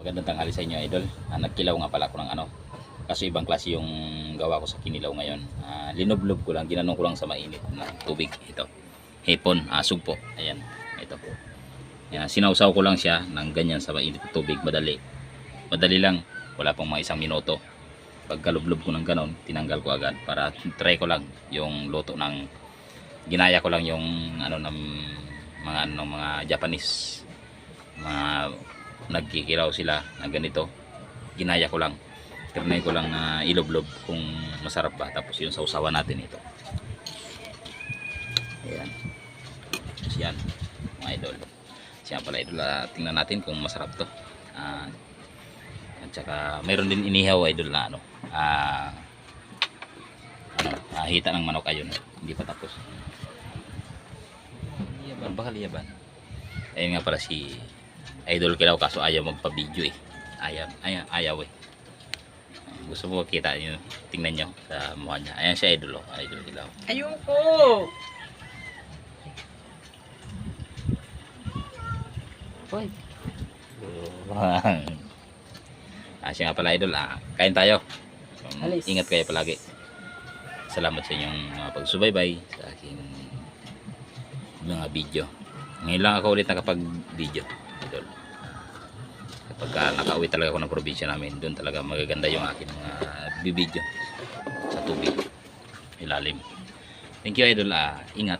Magandang tanghali sa inyo, idol. Nagkilaw nga pala ako ng ano. Kaso ibang klase yung gawa ko sa kinilaw ngayon. Linoblob ko lang, ginanong ko lang sa mainit na tubig. Ito, hipon, sugpo. Ayan, ito. Ayan, sinawsaw ko lang siya ng ganyan sa mainit na tubig. Madali. Madali lang. Wala pang mga isang minuto. Pagkalublob ko ng ganon, tinanggal ko agad para try ko lang yung luto ng ginaya ko lang yung ano ng mga Japanese. Mga nagkikilaw sila na ganito, ginaya ko lang, trinay ko lang na iloblob kung masarap ba, tapos yung sausawan natin ito. Ayan, tapos yan mga idol, siya pala idol. Tingnan natin kung masarap to. At saka mayroon din inihaw idol na hita ng manok. Ayun, hindi pa tapos. Liyaban, baka liyaban. Ayun nga pala si Idol Kilaw, kaso ayaw magpa-video eh. Ayaw eh. Gusto mo kita nyo, tingnan nyo sa mukha niya. Ayan siya idol, Idol Kilaw. Ayoko! Hoy. Siya nga pala idol, kain tayo. Ingat kayo palagi. Salamat sa inyong pagsubaybay sa aking mga video. Ngayon lang ako ulit nakapag-video, idol. Kapag nakauwi talaga ako ng probinsya namin, doon talaga magaganda yung aking mga bibidyo sa tubig ilalim. Thank you idol, ingat.